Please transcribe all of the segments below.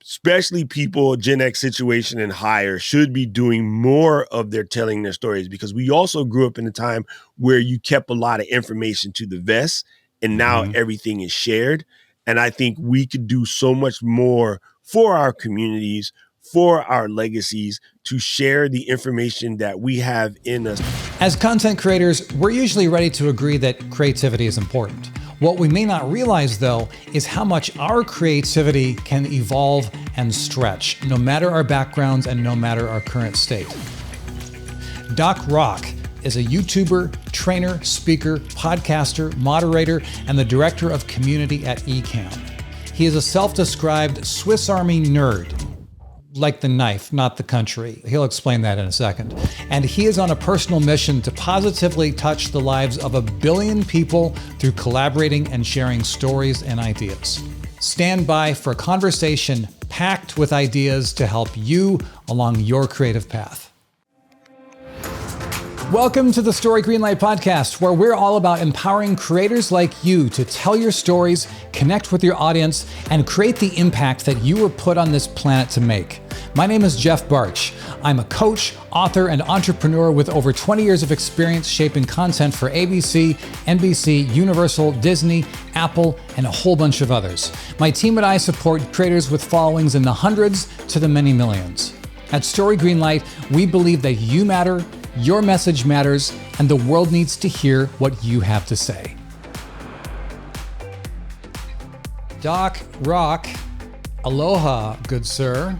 especially people Gen X situation and higher should be doing more of their telling their stories, because we also grew up in a time where you kept a lot of information to the vest and now everything is shared. And I think we could do so much more for our communities, for our legacies, to share the information that we have in us. As content creators, we're usually ready to agree that creativity is important. What we may not realize, though, is how much our creativity can evolve and stretch, no matter our backgrounds and no matter our current state. Doc Rock is a YouTuber, trainer, speaker, podcaster, moderator, and the director of community at Ecamm. He is a self-described Swiss Army nerd, like the knife, not the country. He'll explain that in a second. And he is on a personal mission to positively touch the lives of 1 billion people through collaborating and sharing stories and ideas. Stand by for a conversation packed with ideas to help you along your creative path. Welcome to the Story Greenlight podcast, where we're all about empowering creators like you to tell your stories, connect with your audience, and create the impact that you were put on this planet to make. My name is Jeff Barch. I'm a coach, author, and entrepreneur with over 20 years of experience shaping content for ABC, NBC, Universal, Disney, Apple, and a whole bunch of others. My team and I support creators with followings in the hundreds to the many millions. At Story Greenlight, we believe that you matter, your message matters, and the world needs to hear what you have to say. Doc Rock, aloha, good sir.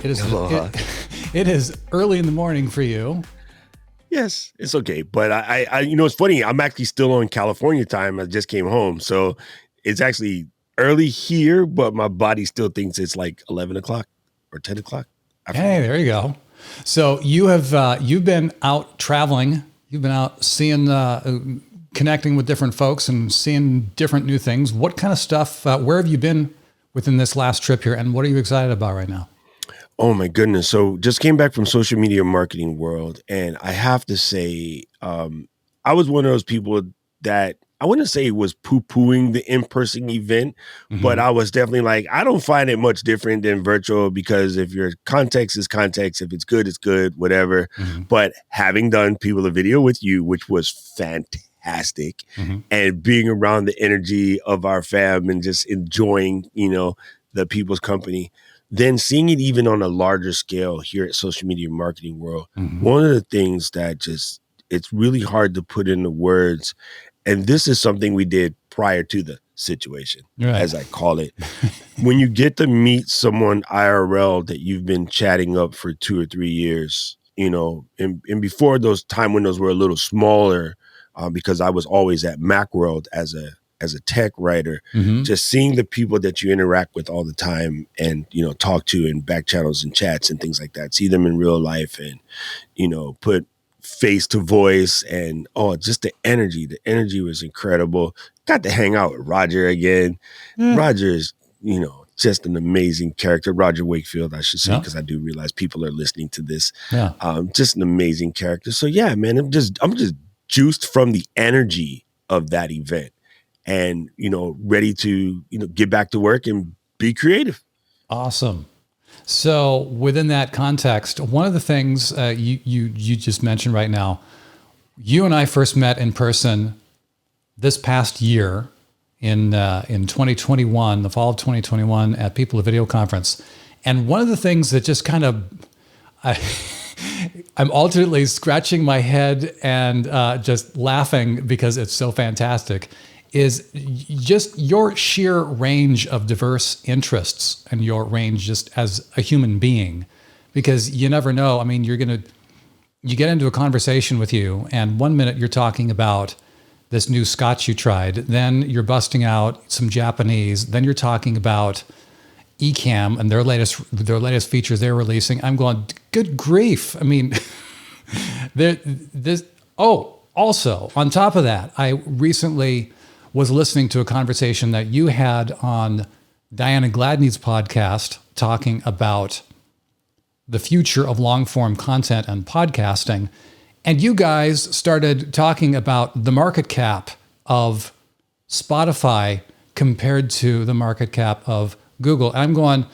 It is early in the morning for you. Yes, it's okay. But I it's funny. I'm actually still on California time. I just came home. So it's actually early here, but my body still thinks it's like 11 o'clock or 10 o'clock. Hey, there you go. So you've been out traveling. You've been out seeing, connecting with different folks and seeing different new things. What kind of stuff, where have you been within this last trip here? And what are you excited about right now? Oh my goodness. So just came back from social media marketing world. And I have to say, I was one of those people that I wouldn't say was poo-pooing the in-person event, but I was definitely like, I don't find it much different than virtual, because if your context is context, if it's good, whatever. But having done People of Video with you, which was fantastic, and being around the energy of our fam and just enjoying, the people's company, then seeing it even on a larger scale here at Social Media Marketing World, one of the things that it's really hard to put into words. And this is something we did prior to the situation, as I call it. When you get to meet someone IRL that you've been chatting up for 2 or 3 years, and before those time windows were a little smaller, because I was always at Macworld as a tech writer, just seeing the people that you interact with all the time and, talk to in back channels and chats and things like that, see them in real life and, put face to voice, and just the energy was incredible. Got to hang out with Roger again. Roger is just an amazing character. Roger Wakefield, I should say, because I do realize people are listening to this. Just an amazing character. So yeah, man, I'm just juiced from the energy of that event, and ready to get back to work and be creative. Awesome. So within that context, one of the things you just mentioned right now, you and I first met in person this past year in 2021, the fall of 2021 at People of Video Conference. And one of the things that just kind of, I'm alternately scratching my head and just laughing because it's so fantastic, is just your sheer range of diverse interests and your range just as a human being, because you never know. I mean, you get into a conversation with you, and 1 minute you're talking about this new scotch you tried, then you're busting out some Japanese, then you're talking about Ecamm and their latest features they're releasing. I'm going, good grief. I mean, also on top of that, I recently was listening to a conversation that you had on Diana Gladney's podcast talking about the future of long-form content and podcasting. And you guys started talking about the market cap of Spotify compared to the market cap of Google. And I'm going,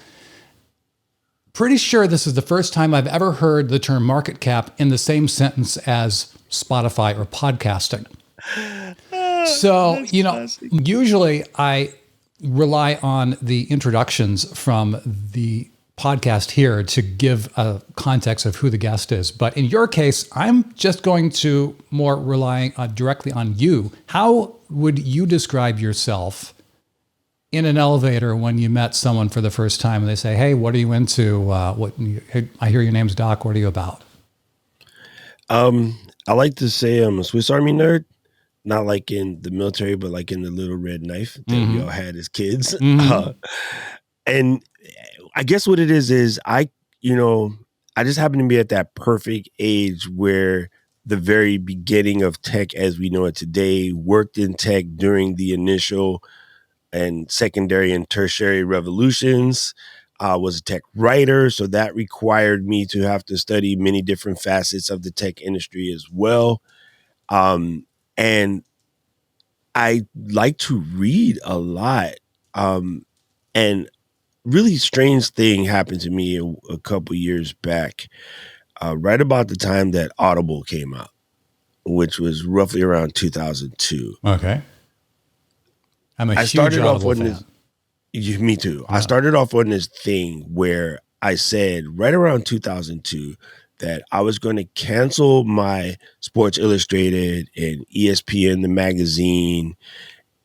pretty sure this is the first time I've ever heard the term market cap in the same sentence as Spotify or podcasting. So, That's classic. usually I rely on the introductions from the podcast here to give a context of who the guest is. But in your case, I'm just going to more rely directly on you. How would you describe yourself in an elevator when you met someone for the first time and they say, "Hey, what are you into? I hear your name's Doc. What are you about?" I like to say I'm a Swiss Army nerd, not like in the military, but like in the little red knife that we all had as kids. And I guess what it is I just happen to be at that perfect age where the very beginning of tech as we know it today, worked in tech during the initial and secondary and tertiary revolutions. Was a tech writer, so that required me to have to study many different facets of the tech industry as well. And I like to read a lot. And really strange thing happened to me a couple years back, right about the time that Audible came out, which was roughly around 2002. Okay. I'm a I huge started off Audible on fan. this. Me too. I started off on this thing where I said right around 2002 that I was going to cancel my Sports Illustrated and ESPN the magazine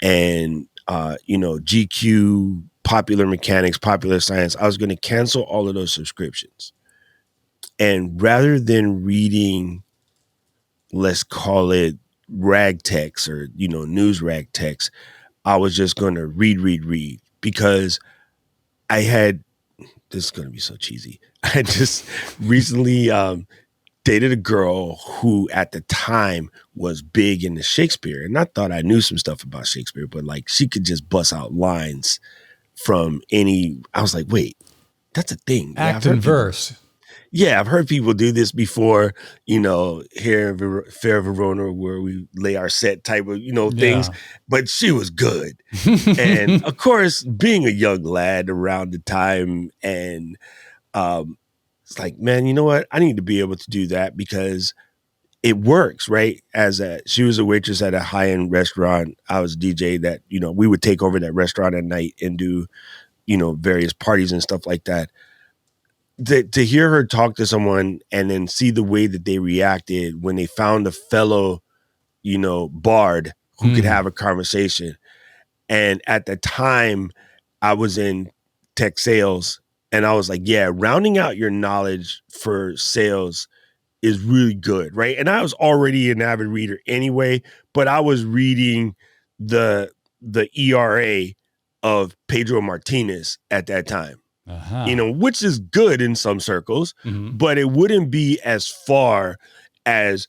and GQ, Popular Mechanics, Popular Science. I was going to cancel all of those subscriptions. And rather than reading, let's call it rag text or news rag text, I was just going to read because I had, this is going to be so cheesy. I had just recently dated a girl who at the time was big into Shakespeare. And I thought I knew some stuff about Shakespeare, but like she could just bust out lines from I was like, wait, that's a thing. Act and verse. I've heard people do this before, here in Fair Verona, where we lay our set type of, things, but she was good. And of course, being a young lad around the time, and it's like, man, you know what? I need to be able to do that because it works, right? She was a waitress at a high-end restaurant. I was a DJ that, we would take over that restaurant at night and do, various parties and stuff like that. To hear her talk to someone and then see the way that they reacted when they found a fellow, bard who could have a conversation. And at the time I was in tech sales and I was like, yeah, rounding out your knowledge for sales is really good, right? And I was already an avid reader anyway, but I was reading the ERA of Pedro Martinez at that time. Which is good in some circles, but it wouldn't be as far as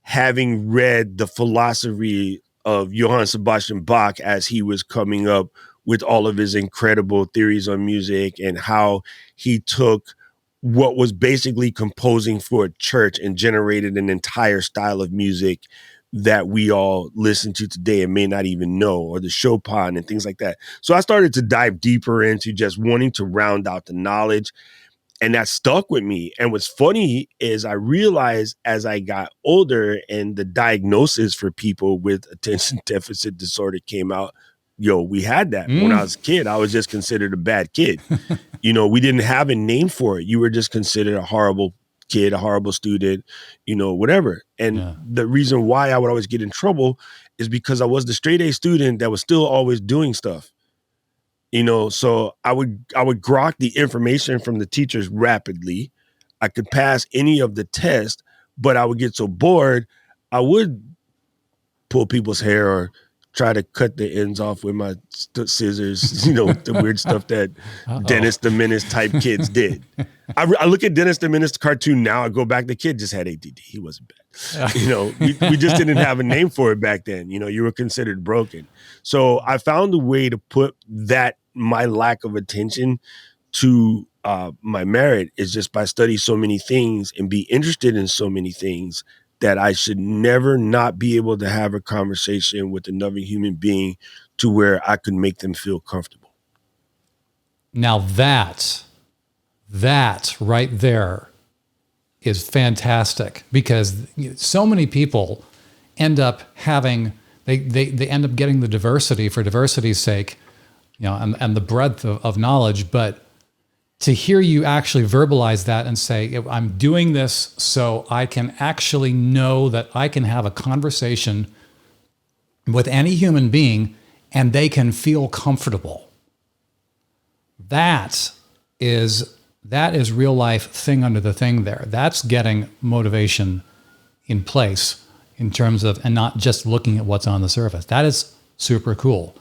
having read the philosophy of Johann Sebastian Bach as he was coming up with all of his incredible theories on music and how he took what was basically composing for a church and generated an entire style of music that we all listen to today and may not even know, or the Chopin and things like that. So I started to dive deeper into just wanting to round out the knowledge, and that stuck with me. And what's funny is I realized as I got older and the diagnosis for people with attention deficit disorder came out, we had that. When I was a kid, I was just considered a bad kid. We didn't have a name for it. You were just considered a horrible kid, a horrible student, whatever. And the reason why I would always get in trouble is because I was the straight A student that was still always doing stuff. So I would grok the information from the teachers rapidly. I could pass any of the tests, but I would get so bored, I would pull people's hair or try to cut the ends off with my scissors, the weird stuff that Dennis the Menace type kids did. I look at Dennis the Menace cartoon now, I go back, the kid just had ADD. He wasn't bad. We just didn't have a name for it back then. You were considered broken. So I found a way to put my lack of attention to my merit is just by studying so many things and be interested in so many things that I should never not be able to have a conversation with another human being to where I could make them feel comfortable. Now that That right there is fantastic, because so many people end up having, they end up getting the diversity for diversity's sake, and the breadth of knowledge. But to hear you actually verbalize that and say, I'm doing this so I can actually know that I can have a conversation with any human being and they can feel comfortable. That is real life thing under the thing there. That's getting motivation in place in terms of, and not just looking at what's on the surface. That is super cool.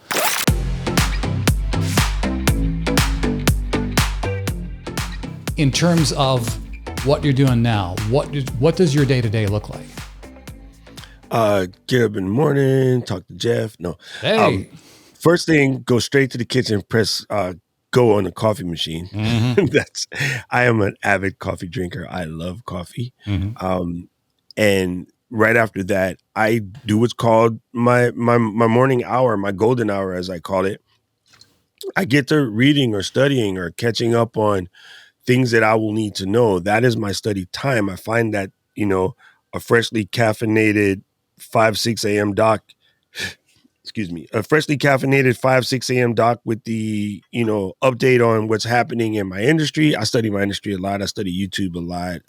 In terms of what you're doing now, what does your day-to-day look like? Get up in the morning, talk to Jeff. No. Hey. First thing, go straight to the kitchen, press go on the coffee machine. Mm-hmm. I am an avid coffee drinker. I love coffee. Mm-hmm. And right after that, I do what's called my morning hour, my golden hour, as I call it. I get to reading or studying or catching up on things that I will need to know. That is my study time. I find that, a freshly caffeinated 5-6 a.m. doc, a freshly caffeinated 5-6 a.m. doc with the, update on what's happening in my industry. I study my industry a lot. I study YouTube a lot.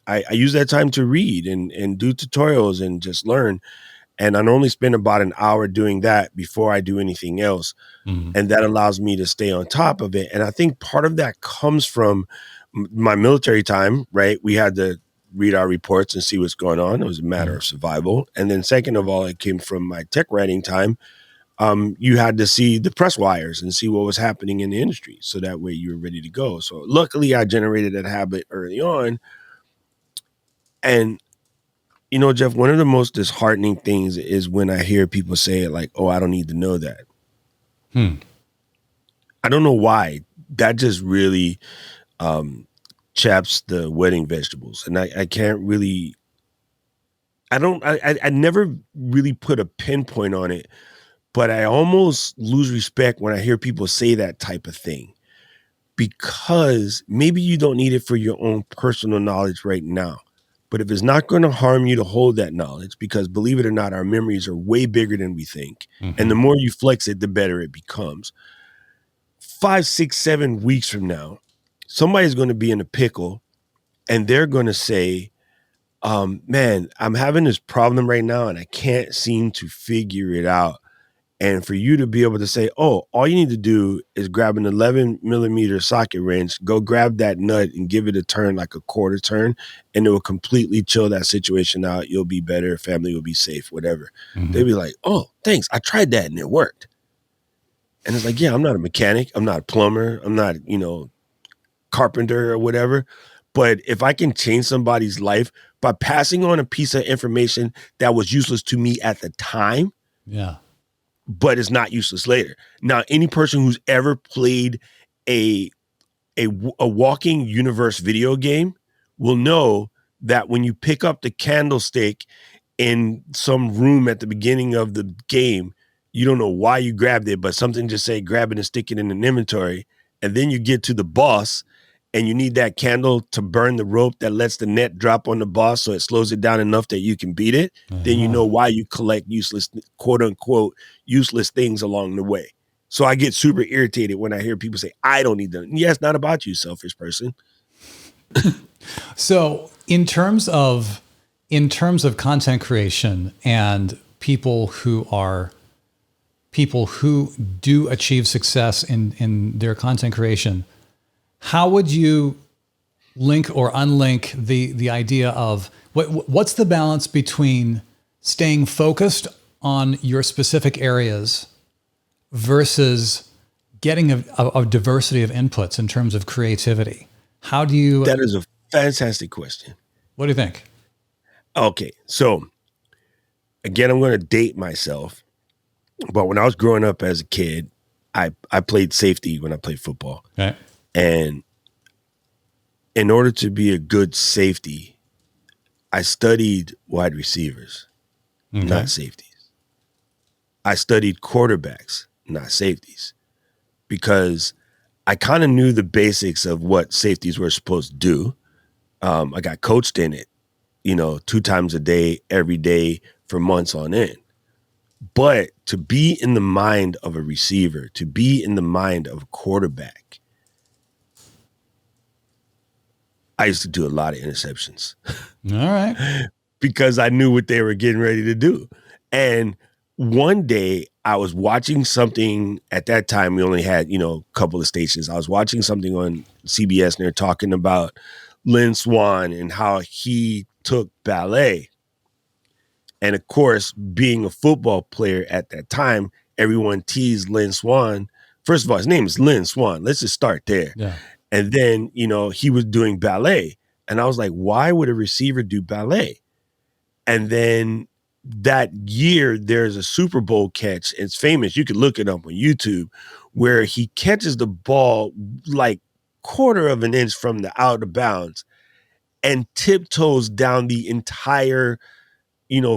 I use that time to read and do tutorials and just learn. And I normally spend about an hour doing that before I do anything else. Mm-hmm. And that allows me to stay on top of it. And I think part of that comes from my military time, right? We had to read our reports and see what's going on. It was a matter of survival. And then second of all, it came from my tech writing time. You had to see the press wires and see what was happening in the industry. So that way you were ready to go. So luckily I generated that habit early on. And Jeff, one of the most disheartening things is when I hear people say it like, oh, I don't need to know that. I don't know why. That just really chaps the wedding vegetables. And I can't really, I never really put a pinpoint on it, but I almost lose respect when I hear people say that type of thing, because maybe you don't need it for your own personal knowledge right now. But if it's not going to harm you to hold that knowledge, because believe it or not, our memories are way bigger than we think. Mm-hmm. And the more you flex it, the better it becomes. 5, 6, 7 weeks from now, somebody's going to be in a pickle and they're going to say, man, I'm having this problem right now and I can't seem to figure it out. And for you to be able to say, oh, all you need to do is grab an 11 millimeter socket wrench, go grab that nut and give it a turn, like a quarter turn, and it will completely chill that situation out. You'll be better. Family will be safe, whatever. Mm-hmm. They'll be like, oh, thanks. I tried that and it worked. And it's like, yeah, I'm not a mechanic. I'm not a plumber. I'm not, carpenter or whatever. But if I can change somebody's life by passing on a piece of information that was useless to me at the time, yeah, but it's not useless later. Now, any person who's ever played a walking universe video game will know that when you pick up the candlestick in some room at the beginning of the game, you don't know why you grabbed it, but something just say grab it and stick it in an inventory. And then you get to the boss and you need that candle to burn the rope that lets the net drop on the boss so it slows it down enough that you can beat it. Then you know why you collect useless, quote unquote, useless things along the way. So I get super irritated when I hear people say, I don't need them. Yeah, it's not about you, selfish person. So in terms of content creation and people who do achieve success in their content creation, how would you link or unlink the idea of what's the balance between staying focused on your specific areas versus getting a diversity of inputs in terms of creativity? How do you? That is a fantastic question. What do you think? Okay, so again, I'm going to date myself, but when I was growing up as a kid, I played safety when I played football. Okay. And in order to be a good safety, I studied wide receivers, not safeties. I studied quarterbacks, not safeties, because I kind of knew the basics of what safeties were supposed to do. I got coached in it, 2 times a day, every day for months on end. But to be in the mind of a receiver, to be in the mind of a quarterback, I used to do a lot of interceptions. All right. Because I knew what they were getting ready to do. And one day I was watching something. At that time, we only had, a couple of stations. I was watching something on CBS and they're talking about Lynn Swan and how he took ballet. And of course, being a football player at that time, everyone teased Lynn Swan. First of all, his name is Lynn Swan. Let's just start there. Yeah. And then, he was doing ballet. And I was like, why would a receiver do ballet? And then that year, there's a Super Bowl catch. It's famous. You can look it up on YouTube, where he catches the ball like quarter of an inch from the out of bounds and tiptoes down the entire,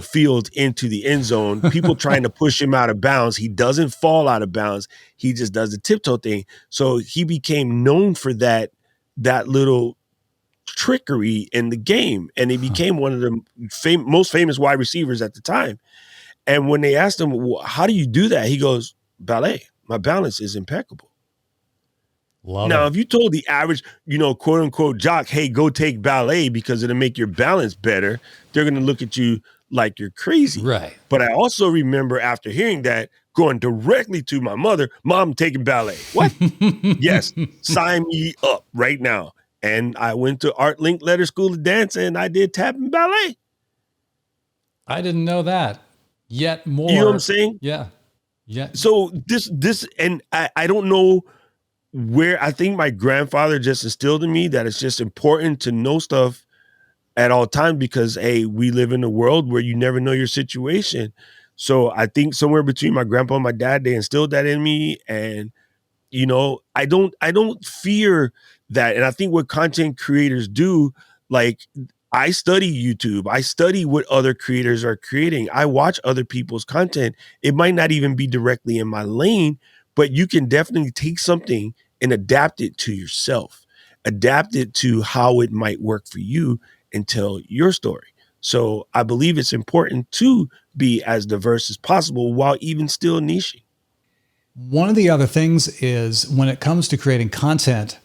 field into the end zone. People trying to push him out of bounds. He doesn't fall out of bounds. He just does the tiptoe thing. So he became known for that little trickery in the game, and he became one of the most famous wide receivers at the time. And when they asked him, well, how do you do that? He goes, ballet. My balance is impeccable. Love Now, it. if you told the average, quote unquote jock, hey, go take ballet because it'll make your balance better, they're going to look at you like you're crazy. Right. But I also remember after hearing that, going directly to my mother, Mom, taking ballet. What? Yes, sign me up right now. And I went to Art Linkletter School of Dance and I did tap and ballet. I didn't know that. Yet more. You know what I'm saying? Yeah. Yeah. So this, and I don't know where. I think my grandfather just instilled in me that it's just important to know stuff at all times because, hey, we live in a world where you never know your situation. So I think somewhere between my grandpa and my dad, they instilled that in me. And I don't fear that. And I think what content creators do, like, I study YouTube, I study what other creators are creating, I watch other people's content. It might not even be directly in my lane, but you can definitely take something and adapt it to yourself, adapt it to how it might work for you and tell your story. So I believe it's important to be as diverse as possible while even still niching. One of the other things is when it comes to creating content,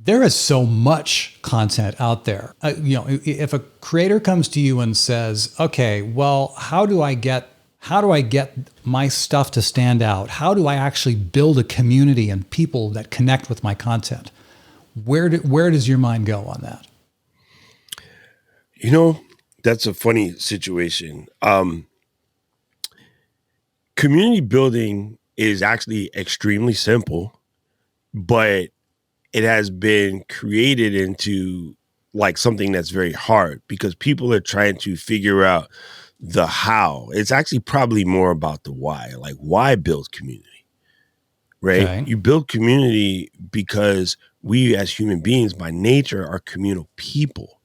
there is so much content out there. If a creator comes to you and says, "Okay, well, how do I get my stuff to stand out? How do I actually build a community and people that connect with my content?" Where does your mind go on that? That's a funny situation. Community building is actually extremely simple, but it has been created into like something that's very hard because people are trying to figure out the how. It's actually probably more about the why. Like, why build community, right? Okay. You build community because we as human beings by nature are communal people.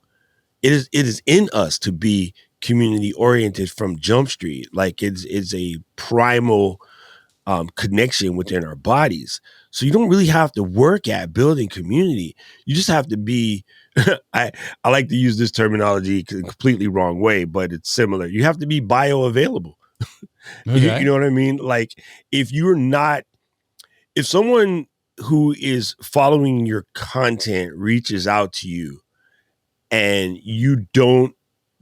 It is in us to be community oriented from Jump Street. Like it's a primal connection within our bodies. So you don't really have to work at building community. You just have to be. I like to use this terminology completely wrong way, but it's similar. You have to be bioavailable. You Okay. know what I mean? Like if someone who is following your content reaches out to you and you don't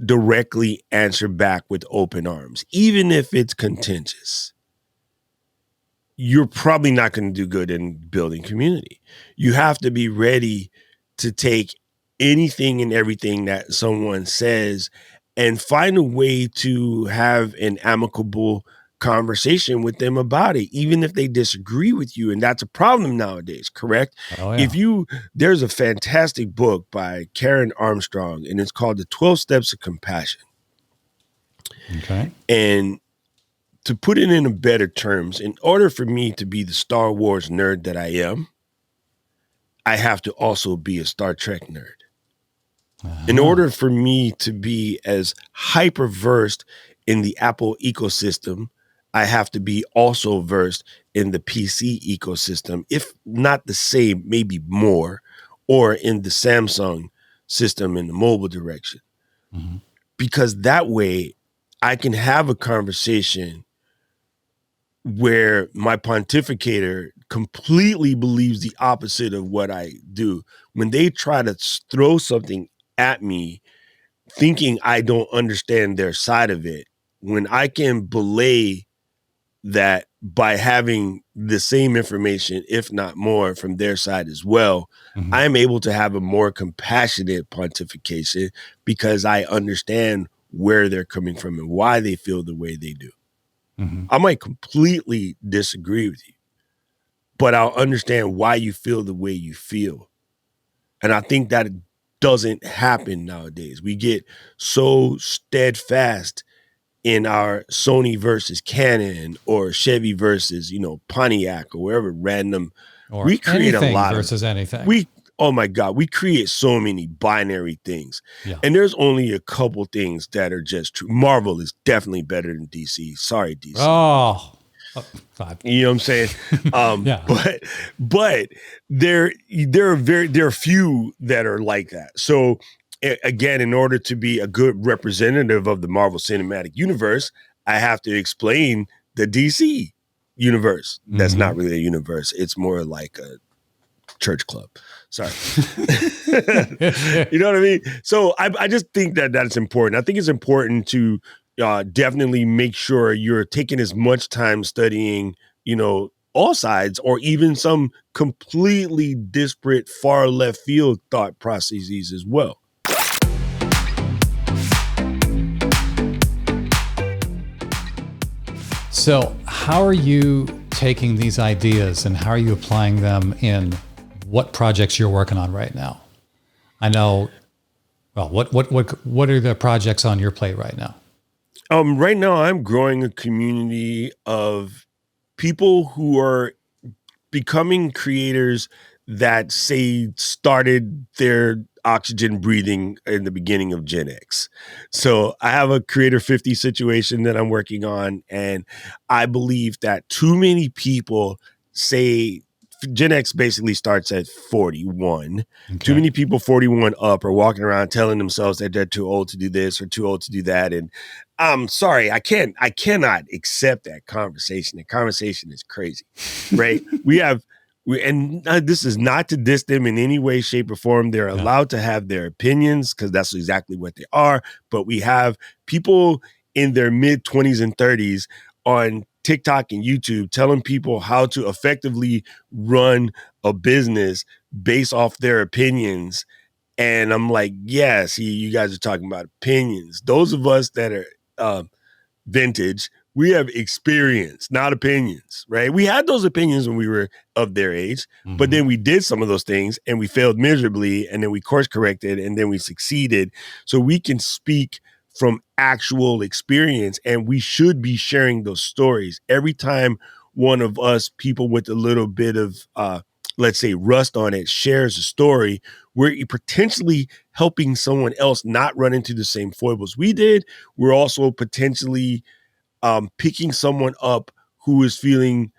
directly answer back with open arms, even if it's contentious, you're probably not going to do good in building community. You have to be ready to take anything and everything that someone says and find a way to have an amicable conversation with them about it, even if they disagree with you. And that's a problem nowadays, correct? Oh yeah. There's a fantastic book by Karen Armstrong, and it's called The 12 Steps of Compassion. Okay. And to put it in a better terms, in order for me to be the Star Wars nerd that I am, I have to also be a Star Trek nerd. In order for me to be as hyper versed in the Apple ecosystem, I have to be also versed in the PC ecosystem, if not the same, maybe more, or in the Samsung system in the mobile direction. Mm-hmm. Because that way I can have a conversation where my pontificator completely believes the opposite of what I do. When they try to throw something at me, thinking I don't understand their side of it, when I can belay that by having the same information, if not more, from their side as well, Mm-hmm. I'm able to have a more compassionate pontification because I understand where they're coming from and why they feel the way they do. Mm-hmm. I might completely disagree with you, but I'll understand why you feel the way you feel. And I think that doesn't happen nowadays. We get so steadfast in our Sony versus Canon or Chevy versus, Pontiac or wherever random. Or We create a anything lot of, versus anything. we, oh my God, we create so many binary things. Yeah. And there's only a couple things that are just true. Marvel is definitely better than DC. Sorry, DC. Oh, God. You know what I'm saying? Yeah. But there are few that are like that. So again, in order to be a good representative of the Marvel Cinematic Universe, I have to explain the DC universe. That's not really a universe. It's more like a church club. Sorry. You know what I mean? So I just think that that's important. I think it's important to definitely make sure you're taking as much time studying, all sides or even some completely disparate, far left field thought processes as well. So, how are you taking these ideas and how are you applying them in what projects you're working on right now? I know. Well, what are the projects on your plate right now? Right now, I'm growing a community of people who are becoming creators that say started their oxygen breathing in the beginning of Gen X. So I have a Creator 50 situation that I'm working on, and I believe that too many people say Gen X basically starts at 41. Too Okay. many people 41 up are walking around telling themselves that they're too old to do this or too old to do that. And I'm sorry, I cannot accept that conversation. The conversation is crazy, right? This is not to diss them in any way, shape, or form. They're Yeah. allowed to have their opinions because that's exactly what they are. But we have people in their mid 20s and 30s on TikTok and YouTube telling people how to effectively run a business based off their opinions. And I'm like, yeah, see, you guys are talking about opinions. Those of us that are vintage, we have experience, not opinions, right? We had those opinions when we were of their age, but then we did some of those things and we failed miserably, and then we course corrected and then we succeeded. So we can speak from actual experience, and we should be sharing those stories. Every time one of us, people with a little bit of let's say rust on it, shares a story, we're potentially helping someone else not run into the same foibles we did. We're also potentially picking someone up who is feeling,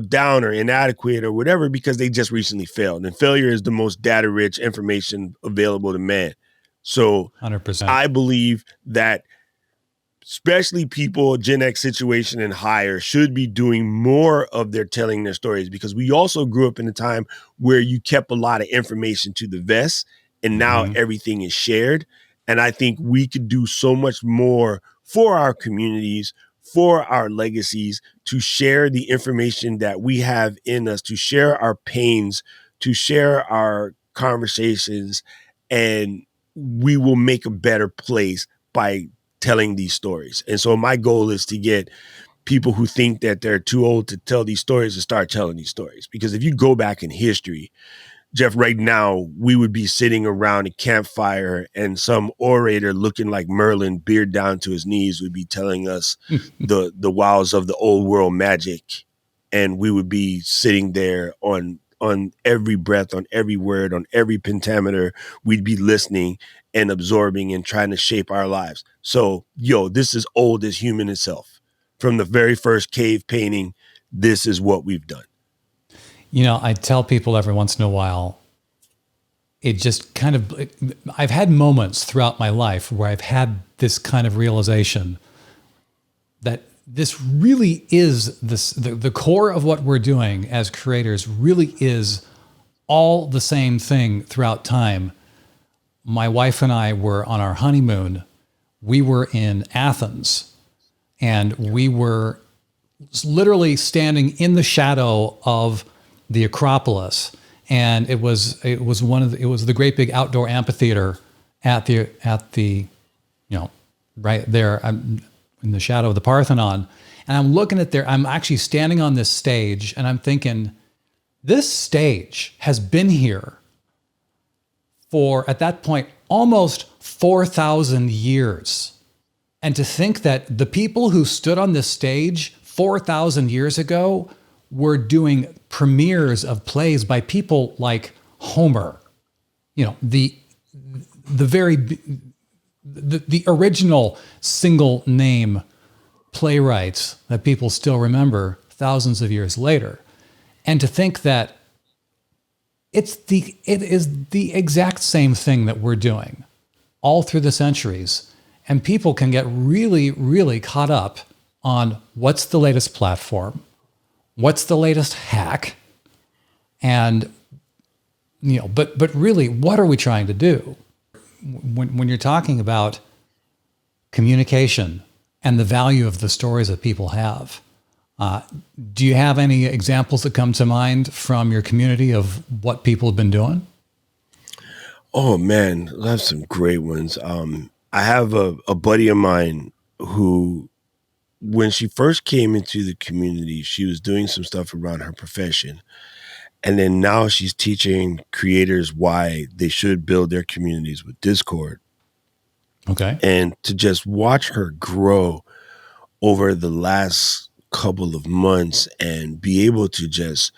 down or inadequate or whatever because they just recently failed. And failure is the most data rich information available to man. So 100%. I believe that especially people Gen X situation and higher should be doing more of their telling their stories, because we also grew up in a time where you kept a lot of information to the vest and now everything is shared. And I think we could do so much more for our communities, for our legacies, to share the information that we have in us, to share our pains, to share our conversations, and we will make a better place by telling these stories. And so my goal is to get people who think that they're too old to tell these stories to start telling these stories. Because if you go back in history, Jeff, right now, we would be sitting around a campfire and some orator looking like Merlin, beard down to his knees, would be telling us the wows of the old world magic. And we would be sitting there on every breath, on every word, on every pentameter. We'd be listening and absorbing and trying to shape our lives. So, this is old as human itself. From the very first cave painting this is what we've done. I tell people every once in a while, it just kind of, I've had moments throughout my life where I've had this kind of realization that this really is the core of what we're doing as creators really is all the same thing throughout time. My wife and I were on our honeymoon. We were in Athens, and we were literally standing in the shadow of the Acropolis, and it was the great big outdoor amphitheater at the right there. I'm in the shadow of the Parthenon, and I'm looking at there. I'm actually standing on this stage, and I'm thinking, this stage has been here for, at that point, almost 4,000 years. And to think that the people who stood on this stage 4,000 years ago were doing premieres of plays by people like Homer, the original single name playwrights that people still remember thousands of years later. And to think that it is the exact same thing that we're doing all through the centuries. And people can get really, really caught up on what's the latest platform, what's the latest hack, and but really, what are we trying to do? When you're talking about communication and the value of the stories that people have, do you have any examples that come to mind from your community of what people have been doing? Oh man, I have some great ones. I have a buddy of mine who, when she first came into the community, she was doing some stuff around her profession. And then now she's teaching creators why they should build their communities with Discord. Okay. And to just watch her grow over the last couple of months and be able to just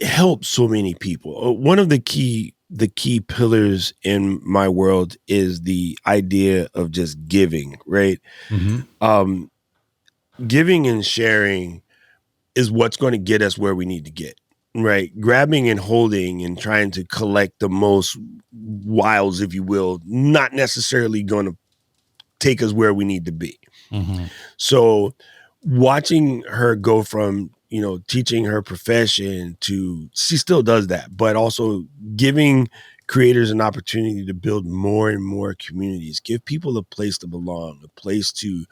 help so many people. One of the key pillars in my world is the idea of just giving, right? Mm-hmm. Giving and sharing is what's going to get us where we need to get, right? Grabbing and holding and trying to collect the most wiles, if you will, not necessarily going to take us where we need to be. Mm-hmm. So watching her go from, teaching her profession to, she still does that, but also giving creators an opportunity to build more and more communities, give people a place to belong, a place to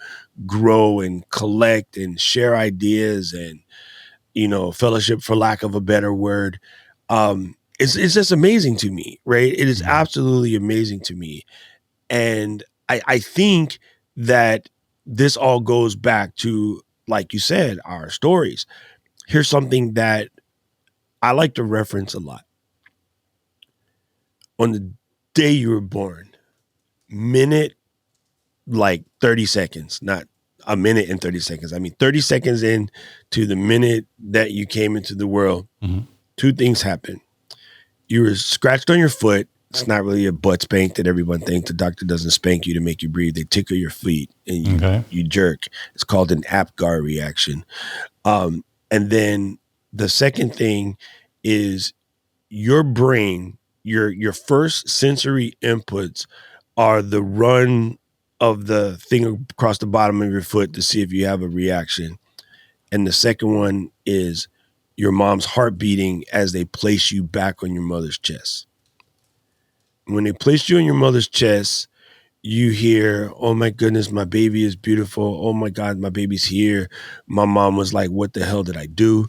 grow and collect and share ideas and, fellowship, for lack of a better word. It's just amazing to me, right? It is absolutely amazing to me. And I think that this all goes back to, like you said, our stories. Here's something that I like to reference a lot. On the day you were born, minute, like 30 seconds, not a minute and 30 seconds. I mean, 30 seconds in to the minute that you came into the world, two things happen. You were scratched on your foot. It's not really a butt spank that everyone thinks. The doctor doesn't spank you to make you breathe. They tickle your feet and you jerk. It's called an Apgar reaction. And then the second thing is your brain, your first sensory inputs are the run of the thing across the bottom of your foot to see if you have a reaction. And the second one is your mom's heart beating as they place you back on your mother's chest. When they placed you on your mother's chest, you hear, "Oh my goodness, my baby is beautiful. Oh my God, my baby's here." My mom was like, "What the hell did I do?"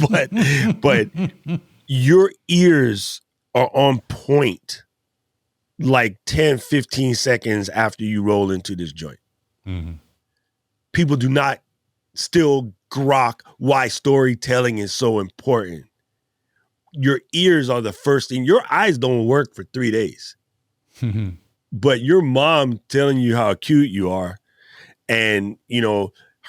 but your ears are on point like 10, 15 seconds after you roll into this joint. Mm-hmm. People do not still grok why storytelling is so important. Your ears are the first thing. Your eyes don't work for 3 days. But your mom telling you how cute you are and,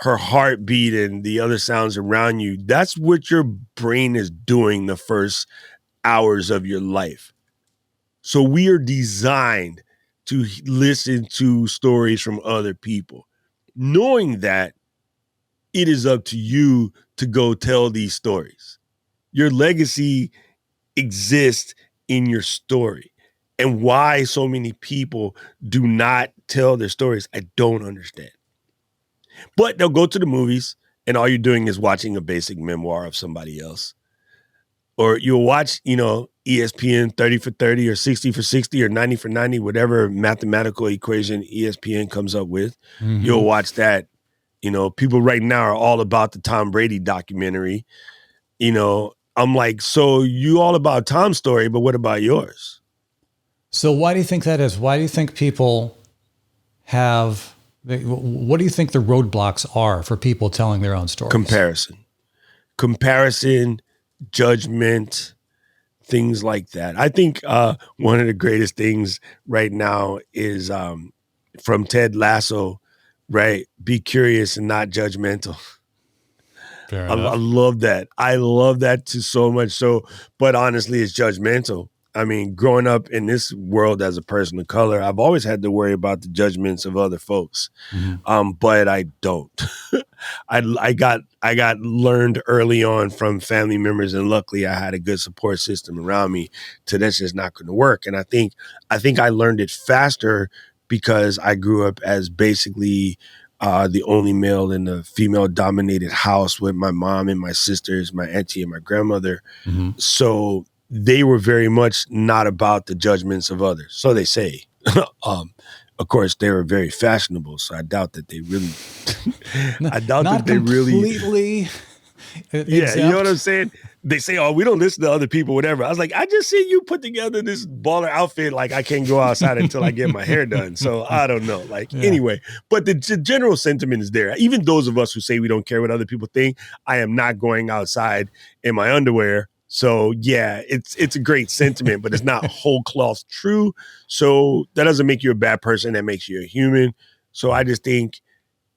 her heartbeat and the other sounds around you, that's what your brain is doing the first hours of your life. So we are designed to listen to stories from other people. Knowing that it is up to you to go tell these stories. Your legacy exists in your story. And why so many people do not tell their stories, I don't understand. But they'll go to the movies, and all you're doing is watching a basic memoir of somebody else. Or you'll watch, ESPN 30 for 30 or 60 for 60 or 90 for 90, whatever mathematical equation ESPN comes up with. Mm-hmm. You'll watch that. People right now are all about the Tom Brady documentary. I'm like, so you all about Tom's story, but what about yours? So why do you think that is? Why do you think people what do you think the roadblocks are for people telling their own stories? Comparison, judgment, things like that. I think one of the greatest things right now is from Ted Lasso, right? Be curious and not judgmental. I love that. I love that too, so much so, but honestly, it's judgmental. I mean, growing up in this world as a person of color, I've always had to worry about the judgments of other folks. Mm-hmm. But I don't. I got learned early on from family members, and luckily I had a good support system around me to that's just not going to work. And I think I learned it faster because I grew up as basically the only male in a female-dominated house with my mom and my sisters, my auntie and my grandmother. Mm-hmm. So they were very much not about the judgments of others. So they say. Of course, they were very fashionable, so I doubt that they really. I doubt not that they really. Completely. Yeah, you know what I'm saying? They say, "Oh, we don't listen to other people, whatever." I was like, I just see you put together this baller outfit. Like, I can't go outside until I get my hair done. So I don't know. Anyway, but the general sentiment is there. Even those of us who say we don't care what other people think, I am not going outside in my underwear. So yeah, it's a great sentiment, but it's not whole cloth true. So that doesn't make you a bad person. That makes you a human. So I just think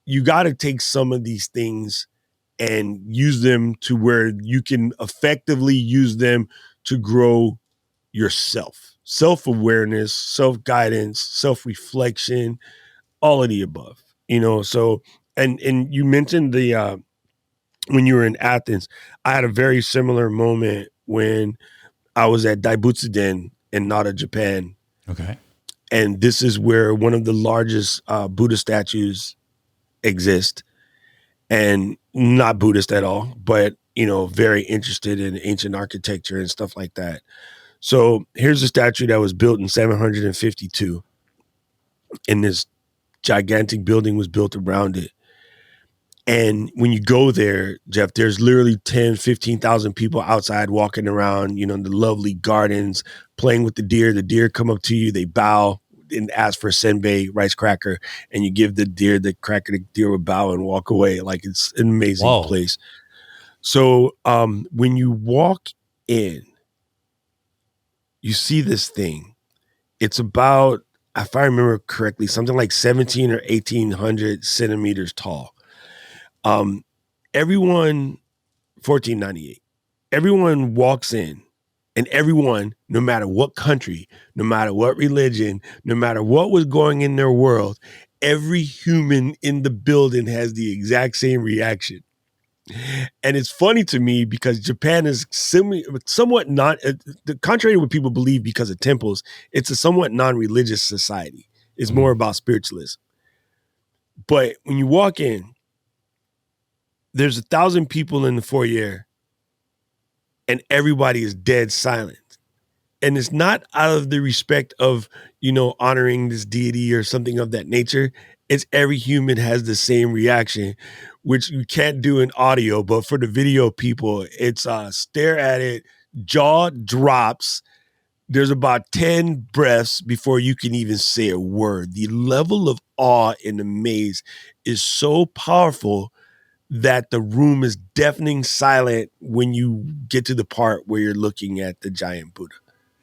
you got to take some of these things and use them to where you can effectively use them to grow yourself. Self-awareness, self-guidance, self-reflection, all of the above. So and you mentioned the when you were in Athens, I had a very similar moment when I was at Daibutsuden in Nara, Japan. Okay. And this is where one of the largest Buddha statues exist. And not Buddhist at all, but, very interested in ancient architecture and stuff like that. So here's a statue that was built in 752. And this gigantic building was built around it. And when you go there, Jeff, there's literally 10, 15,000 people outside walking around, the lovely gardens, playing with the deer. The deer come up to you, they bow and ask for senbei, rice cracker, and you give the deer the cracker, the deer will bow and walk away. Like, it's an amazing place. So when you walk in, you see this thing. It's about, if I remember correctly, something like 17 or 1,800 centimeters tall. Everyone, 1498, everyone walks in, and everyone, no matter what country, no matter what religion, no matter what was going in their world, every human in the building has the exact same reaction. And it's funny to me because Japan is somewhat not, contrary to what people believe because of temples, it's a somewhat non-religious society. It's more about spiritualism. But when you walk in, there's 1,000 people in the foyer and everybody is dead silent. And it's not out of the respect of, honoring this deity or something of that nature. It's every human has the same reaction, which you can't do in audio. But for the video people, it's stare at it, jaw drops. There's about 10 breaths before you can even say a word. The level of awe and amaze is so powerful that the room is deafening silent when you get to the part where you're looking at the giant Buddha.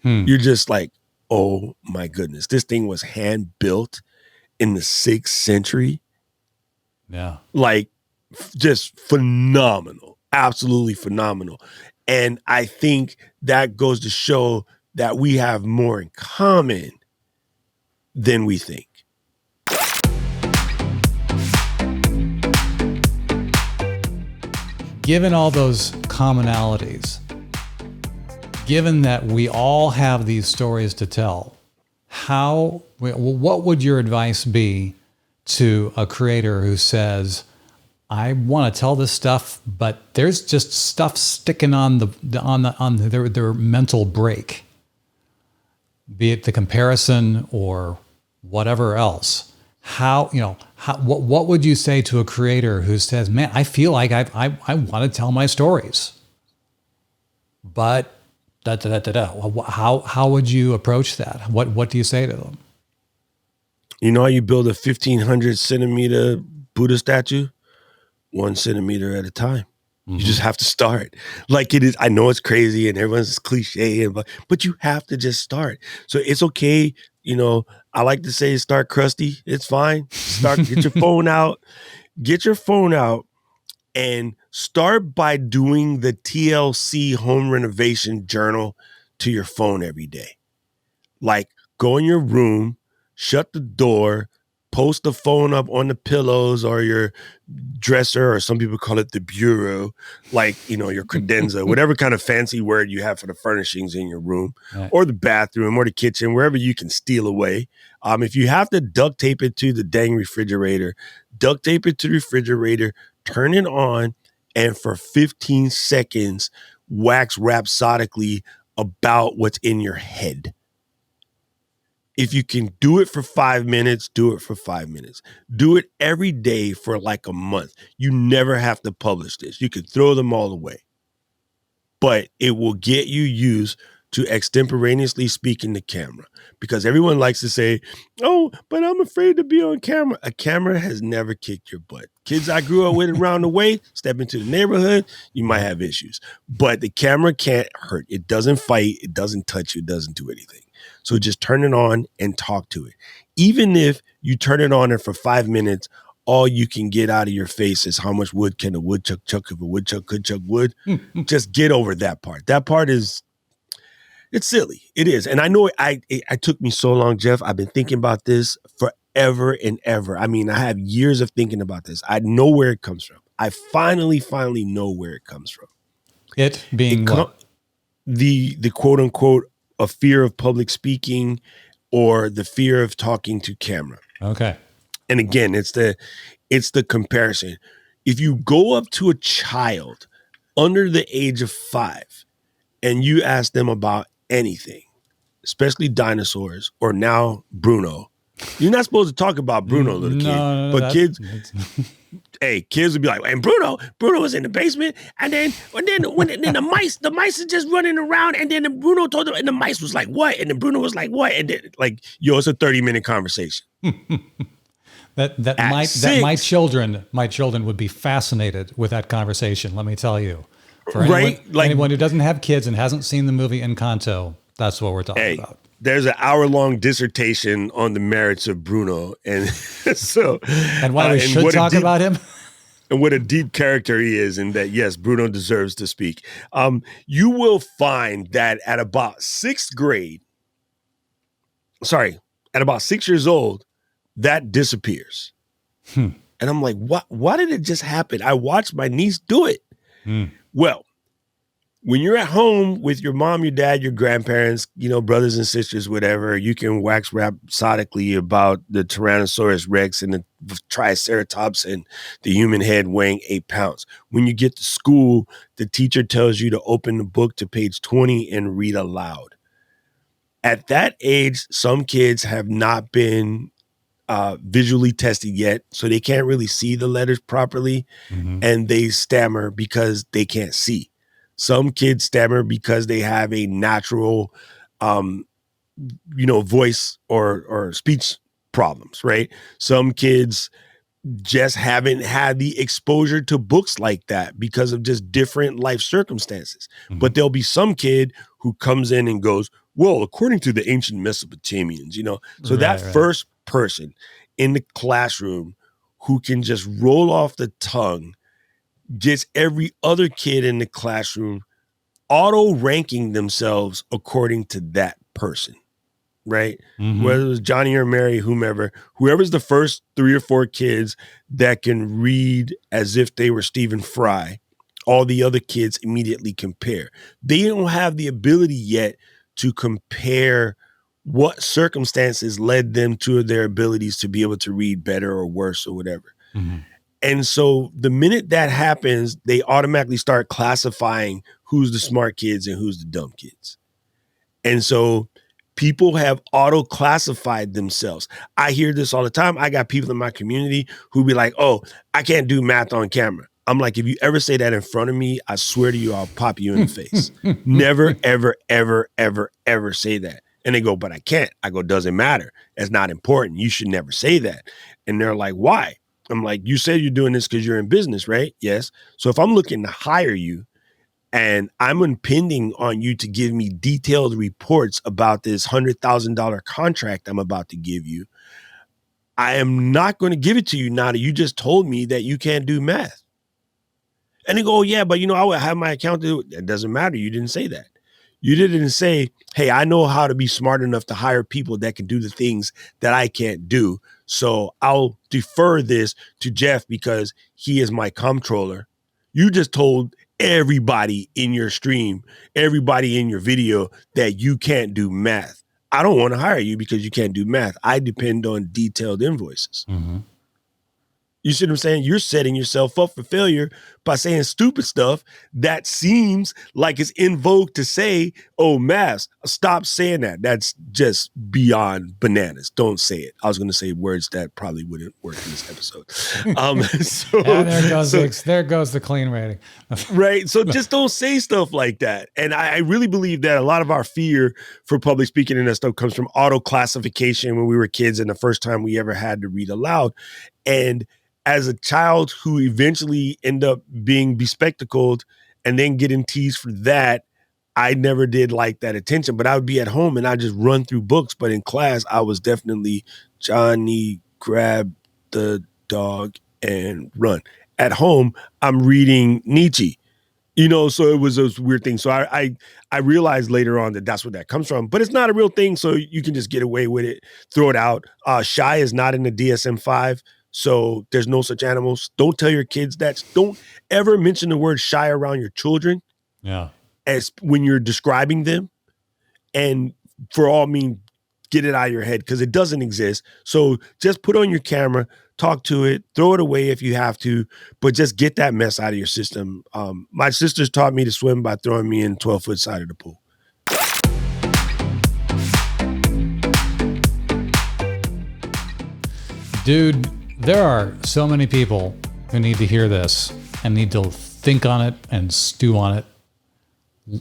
You're just like, oh my goodness, this thing was hand built in the 6th century. Yeah. Like, just phenomenal, absolutely phenomenal. And I think that goes to show that we have more in common than we think. given all those commonalities, given that we all have these stories to tell, what would your advice be to a creator who says, I want to tell this stuff, but there's just stuff sticking on their mental break, be it the comparison or whatever else? What would you say to a creator who says, man, I feel like I want to tell my stories, but How would you approach that? What do you say to them? You know how you build a 1,500 centimeter Buddha statue? 1 centimeter at a time. You just have to start. Like it is, I know it's crazy and everyone's cliche, but you have to just start. So it's okay. You know, I like to say start crusty. It's fine. Get your phone out. Get your phone out and start by doing the TLC home renovation journal to your phone every day. Like go in your room, shut the door, post the phone up on the pillows or your dresser, or some people call it the bureau, like, you know, your credenza, whatever kind of fancy word you have for the furnishings in your room, right, or the bathroom or the kitchen, wherever you can steal away. If you have to duct tape it to the dang refrigerator, duct tape it to the refrigerator, turn it on, and for 15 seconds, wax rhapsodically about what's in your head. If you can do it for 5 minutes, do it for 5 minutes. Do it every day for like a month. You never have to publish this. You can throw them all away. But it will get you used to extemporaneously speaking to camera. Because everyone likes to say, oh, but I'm afraid to be on camera. A camera has never kicked your butt. Kids I grew up with around the way, step into the neighborhood, you might have issues. But the camera can't hurt. It doesn't fight. It doesn't touch you. It doesn't do anything. So just turn it on and talk to it. Even if you turn it on and for 5 minutes, all you can get out of your face is how much wood can a woodchuck chuck if a woodchuck could chuck wood. Just get over that part. That part is, it's silly. It is. And I know it took me so long, Jeff. I've been thinking about this forever and ever. I mean, I have years of thinking about this. I know where it comes from. I finally know where it comes from. It being what? The quote unquote, a fear of public speaking or the fear of talking to camera. Okay. And again, it's the comparison. If you go up to a child under the age of 5 and you ask them about anything, especially dinosaurs or now Bruno, you're not supposed to talk about Bruno, little kid. But kids, kids would be like, and Bruno was in the basement, and then the mice are just running around, and then Bruno told them, and the mice was like, what? And then Bruno was like, what? And then, like, yo, it's a 30-minute conversation. My children would be fascinated with that conversation. Let me tell you, for anyone who doesn't have kids and hasn't seen the movie Encanto, that's what we're talking about. There's an hour-long dissertation on the merits of Bruno, and so and why we should talk about him, and what a deep character he is, and that yes, Bruno deserves to speak. You will find that at about 6th grade, at about 6 years old, that disappears. And I'm like, what? Why did it just happen? I watched my niece do it. Well, when you're at home with your mom, your dad, your grandparents, you know, brothers and sisters, whatever, you can wax rhapsodically about the Tyrannosaurus Rex and the Triceratops and the human head weighing 8 pounds. When you get to school, the teacher tells you to open the book to page 20 and read aloud. At that age, some kids have not been visually tested yet, so they can't really see the letters properly, and they stammer because they can't see. Some kids stammer because they have a natural, voice or speech problems, right? Some kids just haven't had the exposure to books like that because of just different life circumstances. But there'll be some kid who comes in and goes, well, according to the ancient Mesopotamians, so that first person in the classroom who can just roll off the tongue gets every other kid in the classroom auto-ranking themselves according to that person, right? Whether it was Johnny or Mary, whoever's the first 3 or 4 kids that can read as if they were Stephen Fry all the other kids immediately compare. They don't have the ability yet to compare what circumstances led them to their abilities to be able to read better or worse or whatever. Mm-hmm. And so the minute that happens, they automatically start classifying who's the smart kids and who's the dumb kids. And so people have auto classified themselves. I hear this all the time. I got people in my community who be like, oh, I can't do math on camera. I'm like, if you ever say that in front of me, I swear to you, I'll pop you in the face. Never, ever, ever, ever, ever say that. And they go, but I can't. I go, doesn't matter. It's not important. You should never say that. And they're like, why? I'm like, you said you're doing this because you're in business, right? Yes. So if I'm looking to hire you and I'm impending on you to give me detailed reports about this $100,000 contract I'm about to give you, I am not going to give it to you now that you just told me that you can't do math. And they go, oh, yeah, but I would have my accountant. It doesn't matter. You didn't say that. You didn't say, hey, I know how to be smart enough to hire people that can do the things that I can't do. So I'll defer this to Jeff because he is my comptroller. You just told everybody in your stream, everybody in your video that you can't do math. I don't want to hire you because you can't do math. I depend on detailed invoices. Mm-hmm. You see what I'm saying? You're setting yourself up for failure by saying stupid stuff that seems like it's in vogue to say, oh, math. Stop saying that. That's just beyond bananas. Don't say it. I was going to say words that probably wouldn't work in this episode. There goes the clean rating. Right. So just don't say stuff like that. And I really believe that a lot of our fear for public speaking and that stuff comes from auto classification when we were kids and the first time we ever had to read aloud. And as a child who eventually end up being bespectacled and then getting teased for that, I never did like that attention. But I would be at home and I just run through books. But in class, I was definitely Johnny, grab the dog and run. At home, I'm reading Nietzsche. So it was a weird thing. So I realized later on that that's where that comes from. But it's not a real thing, so you can just get away with it, throw it out. Shy is not in the DSM-5. So there's no such animals. Don't tell your kids that. Don't ever mention the word shy around your children. Yeah. As when you're describing them. And for all means, get it out of your head because it doesn't exist. So just put on your camera, talk to it, throw it away if you have to, but just get that mess out of your system. My sisters taught me to swim by throwing me in 12-foot side of the pool. Dude, there are so many people who need to hear this and need to think on it and stew on it.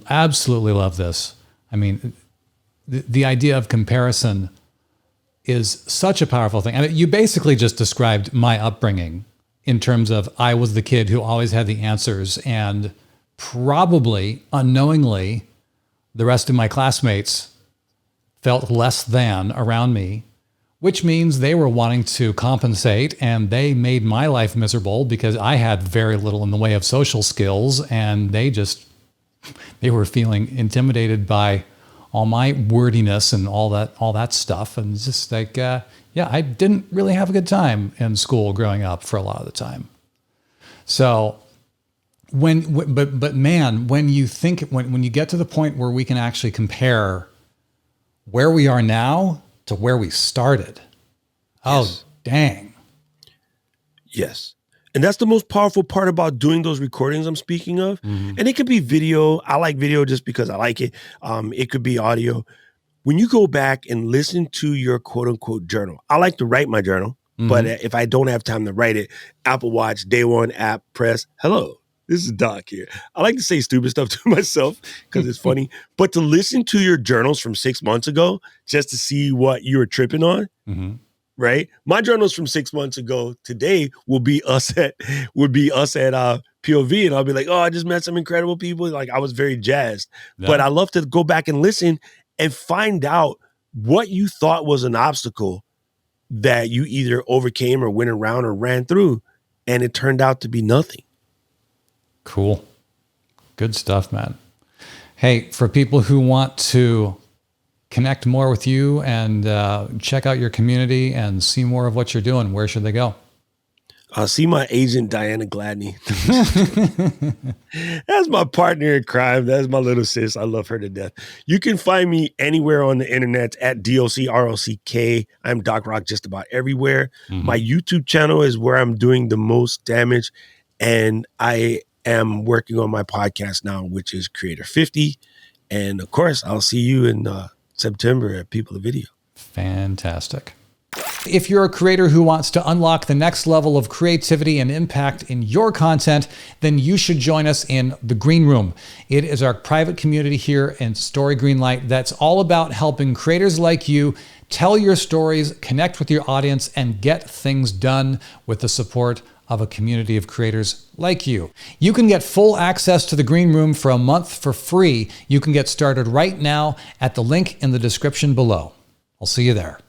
Absolutely love this. I mean, the idea of comparison is such a powerful thing. I mean, you basically just described my upbringing in terms of I was the kid who always had the answers, and probably unknowingly, the rest of my classmates felt less than around me, which means they were wanting to compensate, and they made my life miserable because I had very little in the way of social skills, and they were feeling intimidated by all my wordiness and all that stuff. And just like, I didn't really have a good time in school growing up for a lot of the time. So when you get to the point where we can actually compare where we are now to where we started. Yes. Oh, dang. Yes. And that's the most powerful part about doing those recordings I'm speaking of. Mm-hmm. And it could be video. I like video just because I like it. It could be audio. When you go back and listen to your quote unquote journal, I like to write my journal, but if I don't have time to write it, Apple Watch, day one app, press, hello, this is Doc here. I like to say stupid stuff to myself because it's funny, but to listen to your journals from 6 months ago, just to see what you were tripping on, right? My journals from 6 months ago today will be us at POV, and I'll be like, oh, I just met some incredible people. Like I was very jazzed, but I love to go back and listen and find out what you thought was an obstacle that you either overcame or went around or ran through, and it turned out to be nothing. Cool. Good stuff, man. Hey, for people who want to connect more with you and check out your community and see more of what you're doing, where should they go? See my agent, Diana Gladney. That's my partner in crime. That's my little sis. I love her to death. You can find me anywhere on the internet at DOCROCK. I'm Doc Rock just about everywhere. My YouTube channel is where I'm doing the most damage. And I am working on my podcast now, which is Creator 50. And of course, I'll see you in September at People of Video. Fantastic. If you're a creator who wants to unlock the next level of creativity and impact in your content, then you should join us in the Green Room. It is our private community here in Story Greenlight that's all about helping creators like you tell your stories, connect with your audience, and get things done with the support of a community of creators like you. You can get full access to the Green Room for a month for free. You can get started right now at the link in the description below. I'll see you there.